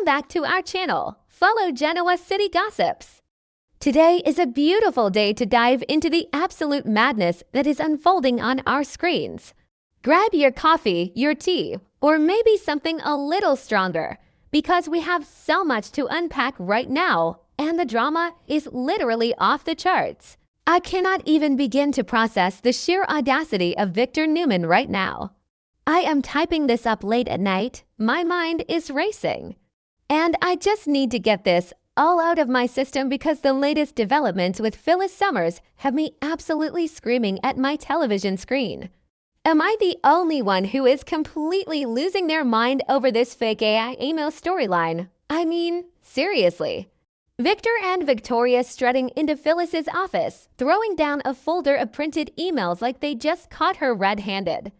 Welcome back to our channel. Follow Genoa City Gossips. Today is a beautiful day to dive into the absolute madness that is unfolding on our screens. Grab your coffee, your tea, or maybe something a little stronger, because we have so much to unpack right now, and the drama is literally off the charts. I cannot even begin to process the sheer audacity of Victor Newman right now. I am typing this up late at night. My mind is racing. And I just need to get this all out of my system because the latest developments with Phyllis Summers have me absolutely screaming at my television screen. Am I the only one who is completely losing their mind over this fake AI email storyline? I mean, seriously. Victor and Victoria strutting into Phyllis's office, throwing down a folder of printed emails like they just caught her red-handed.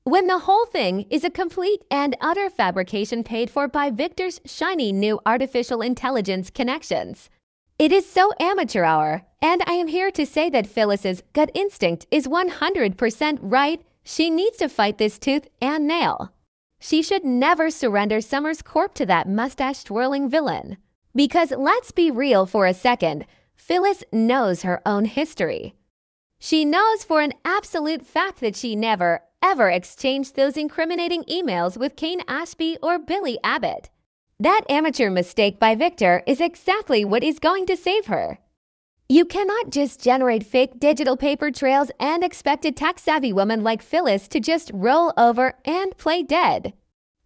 When the whole thing is a complete and utter fabrication paid for by Victor's shiny new artificial intelligence connections. It is so amateur hour, and I am here to say that Phyllis's gut instinct is 100% right. She needs to fight this tooth and nail. She should never surrender Summers Corp to that mustache-twirling villain. Because let's be real for a second, Phyllis knows her own history. She knows for an absolute fact that she never, ever exchanged those incriminating emails with Kane Ashby or Billy Abbott. That amateur mistake by Victor is exactly what is going to save her. You cannot just generate fake digital paper trails and expect a tech-savvy woman like Phyllis to just roll over and play dead.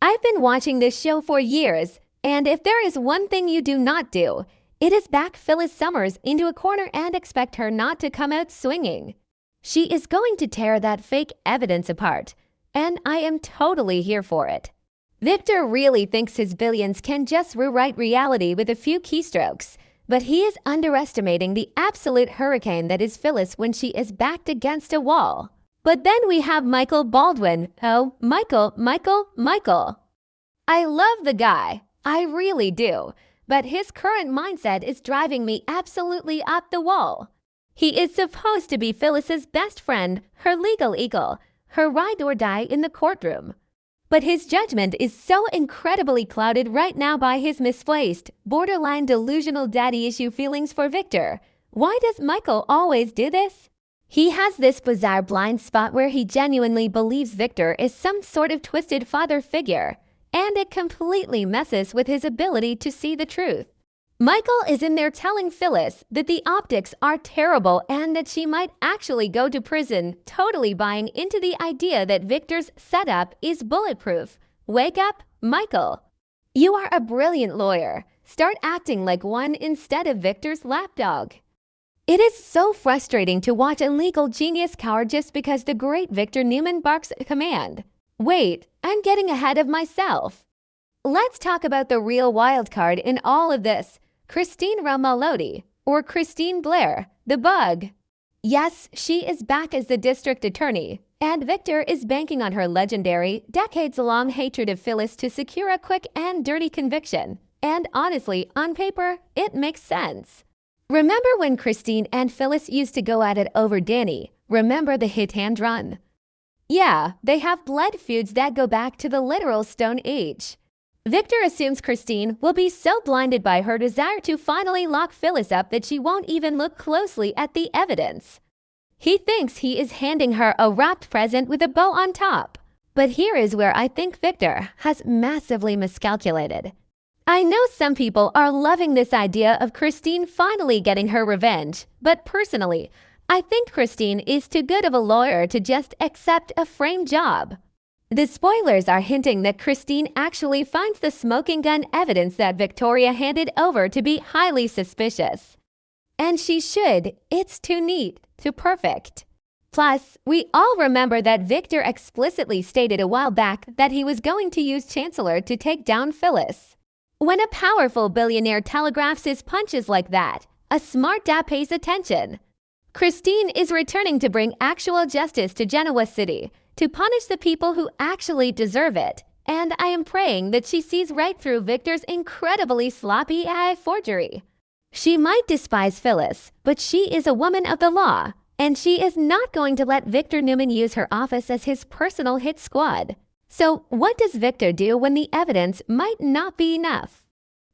I've been watching this show for years, and if there is one thing you do not do, it is back Phyllis Summers into a corner and expect her not to come out swinging. She is going to tear that fake evidence apart, and I am totally here for it. Victor really thinks his billions can just rewrite reality with a few keystrokes, but he is underestimating the absolute hurricane that is Phyllis when she is backed against a wall. But then we have Michael Baldwin. Oh, Michael. I love the guy. I really do. But his current mindset is driving me absolutely up the wall. He is supposed to be Phyllis's best friend, her legal eagle, her ride or die in the courtroom. But his judgment is so incredibly clouded right now by his misplaced, borderline delusional daddy issue feelings for Victor. Why does Michael always do this? He has this bizarre blind spot where he genuinely believes Victor is some sort of twisted father figure, and it completely messes with his ability to see the truth. Michael is in there telling Phyllis that the optics are terrible and that she might actually go to prison, totally buying into the idea that Victor's setup is bulletproof. Wake up, Michael. You are a brilliant lawyer. Start acting like one instead of Victor's lapdog. It is so frustrating to watch a legal genius cower just because the great Victor Newman barks a command. Wait, I'm getting ahead of myself. Let's talk about the real wildcard in all of this. Christine Ramalodi, or Christine Blair, the bug. Yes, she is back as the district attorney, and Victor is banking on her legendary, decades-long hatred of Phyllis to secure a quick and dirty conviction. And honestly, on paper, it makes sense. Remember when Christine and Phyllis used to go at it over Danny? Remember the hit and run? Yeah, they have blood feuds that go back to the literal Stone Age. Victor assumes Christine will be so blinded by her desire to finally lock Phyllis up that she won't even look closely at the evidence. He thinks he is handing her a wrapped present with a bow on top. But here is where I think Victor has massively miscalculated. I know some people are loving this idea of Christine finally getting her revenge, but personally, I think Christine is too good of a lawyer to just accept a frame job. The spoilers are hinting that Christine actually finds the smoking gun evidence that Victoria handed over to be highly suspicious. And she should. It's too neat, too perfect. Plus, we all remember that Victor explicitly stated a while back that he was going to use Chancellor to take down Phyllis. When a powerful billionaire telegraphs his punches like that, a smart dad pays attention. Christine is returning to bring actual justice to Genoa City, to punish the people who actually deserve it, and I am praying that she sees right through Victor's incredibly sloppy AI forgery. She might despise Phyllis, but she is a woman of the law, and she is not going to let Victor Newman use her office as his personal hit squad. So what does Victor do when the evidence might not be enough?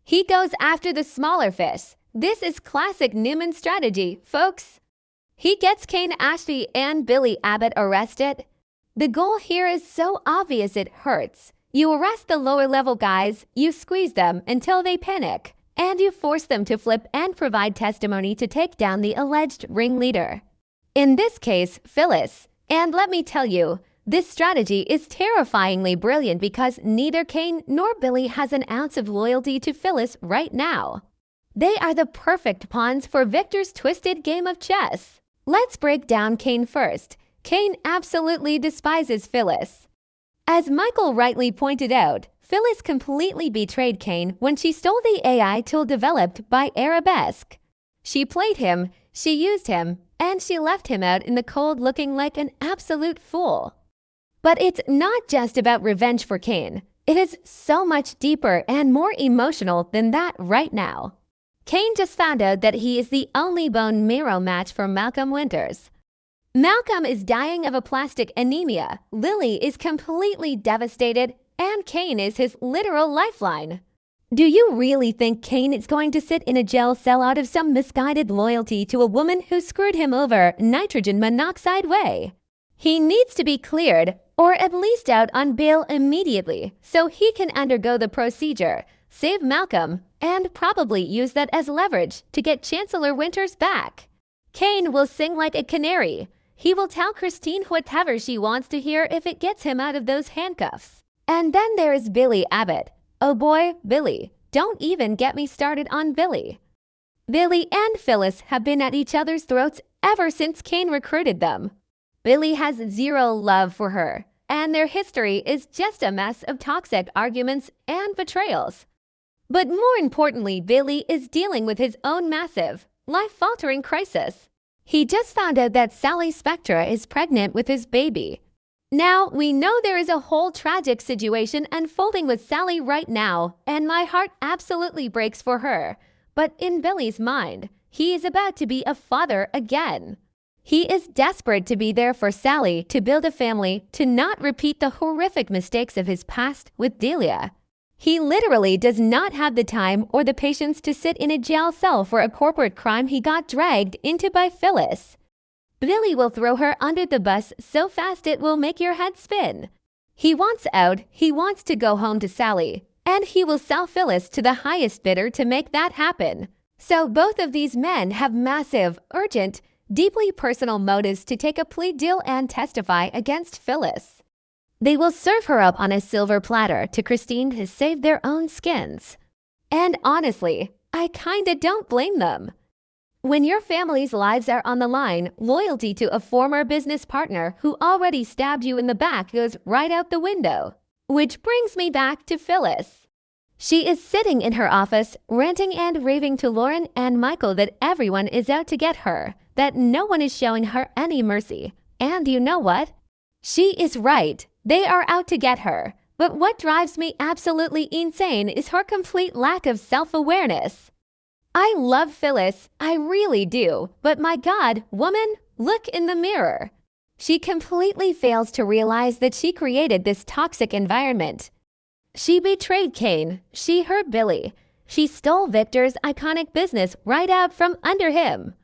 He goes after the smaller fish. This is classic Newman strategy, folks. He gets Kane, Ashley, and Billy Abbott arrested. The goal here is so obvious it hurts. You arrest the lower-level guys, you squeeze them until they panic, and you force them to flip and provide testimony to take down the alleged ringleader. In this case, Phyllis. And let me tell you, this strategy is terrifyingly brilliant because neither Kane nor Billy has an ounce of loyalty to Phyllis right now. They are the perfect pawns for Victor's twisted game of chess. Let's break down Kane first. Kane absolutely despises Phyllis. As Michael rightly pointed out, Phyllis completely betrayed Kane when she stole the AI tool developed by Arabesque. She played him, she used him, and she left him out in the cold looking like an absolute fool. But it's not just about revenge for Kane. It is so much deeper and more emotional than that right now. Kane just found out that he is the only bone marrow match for Malcolm Winters. Malcolm is dying of aplastic anemia, Lily is completely devastated, and Kane is his literal lifeline. Do you really think Kane is going to sit in a jail cell out of some misguided loyalty to a woman who screwed him over nitrogen monoxide way? He needs to be cleared, or at least out on bail immediately, so he can undergo the procedure, save Malcolm, and probably use that as leverage to get Chancellor Winters back. Kane will sing like a canary. He will tell Christine whatever she wants to hear if it gets him out of those handcuffs. And then there is Billy Abbott. Oh boy, Billy. Don't even get me started on Billy. Billy and Phyllis have been at each other's throats ever since Kane recruited them. Billy has zero love for her, and their history is just a mess of toxic arguments and betrayals. But more importantly, Billy is dealing with his own massive, life-altering crisis. He just found out that Sally Spectra is pregnant with his baby. Now, we know there is a whole tragic situation unfolding with Sally right now, and my heart absolutely breaks for her. But in Billy's mind, he is about to be a father again. He is desperate to be there for Sally, to build a family, to not repeat the horrific mistakes of his past with Delia. He literally does not have the time or the patience to sit in a jail cell for a corporate crime he got dragged into by Phyllis. Billy will throw her under the bus so fast it will make your head spin. He wants out, he wants to go home to Sally, and he will sell Phyllis to the highest bidder to make that happen. So both of these men have massive, urgent, deeply personal motives to take a plea deal and testify against Phyllis. They will serve her up on a silver platter to Christine to save their own skins. And honestly, I kinda don't blame them. When your family's lives are on the line, loyalty to a former business partner who already stabbed you in the back goes right out the window. Which brings me back to Phyllis. She is sitting in her office, ranting and raving to Lauren and Michael that everyone is out to get her, that no one is showing her any mercy. And you know what? She is right. They are out to get her. But what drives me absolutely insane is her complete lack of self-awareness. I love Phyllis, I really do, but my God, woman, look in the mirror. She completely fails to realize that she created this toxic environment. She betrayed Kane, she hurt Billy, she stole Victor's iconic business right out from under him.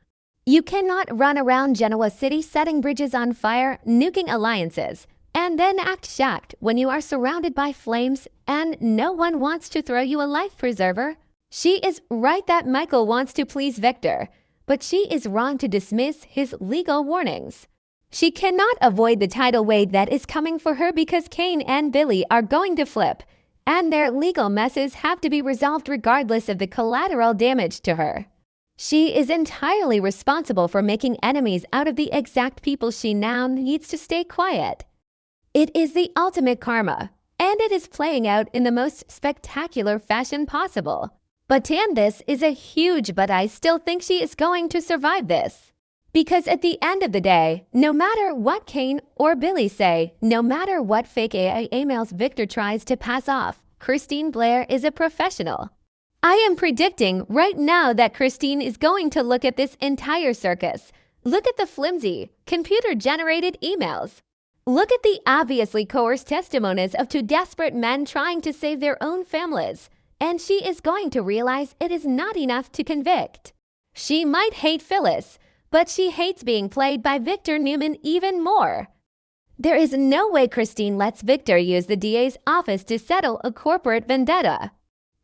You cannot run around Genoa City setting bridges on fire, nuking alliances, and then act shocked when you are surrounded by flames and no one wants to throw you a life preserver. She is right that Michael wants to please Victor, but she is wrong to dismiss his legal warnings. She cannot avoid the tidal wave that is coming for her because Kane and Billy are going to flip, and their legal messes have to be resolved regardless of the collateral damage to her. She is entirely responsible for making enemies out of the exact people she now needs to stay quiet. It is the ultimate karma, and it is playing out in the most spectacular fashion possible. But this is a huge but I still think she is going to survive this. Because at the end of the day, no matter what Kane or Billy say, no matter what fake AI emails Victor tries to pass off, Christine Blair is a professional. I am predicting right now that Christine is going to look at this entire circus. Look at the flimsy, computer-generated emails. Look at the obviously coerced testimonies of two desperate men trying to save their own families. and she is going to realize it is not enough to convict. She might hate Phyllis, but she hates being played by Victor Newman even more. There is no way Christine lets Victor use the DA's office to settle a corporate vendetta.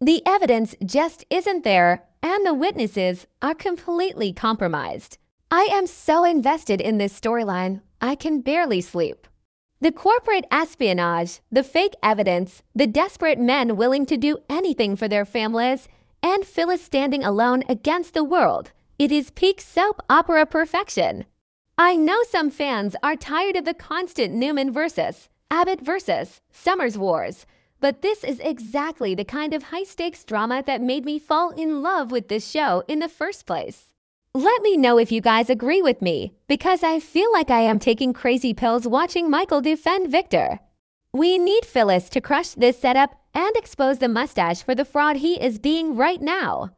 The evidence just isn't there, and the witnesses are completely compromised. I am so invested in this storyline, I can barely sleep. The corporate espionage, the fake evidence, the desperate men willing to do anything for their families, and Phyllis standing alone against the world. It is peak soap opera perfection. I know some fans are tired of the constant Newman versus, Abbott versus, Summers wars, but this is exactly the kind of high-stakes drama that made me fall in love with this show in the first place. Let me know if you guys agree with me, because I feel like I am taking crazy pills watching Michael defend Victor. We need Phyllis to crush this setup and expose the mustache for the fraud he is being right now.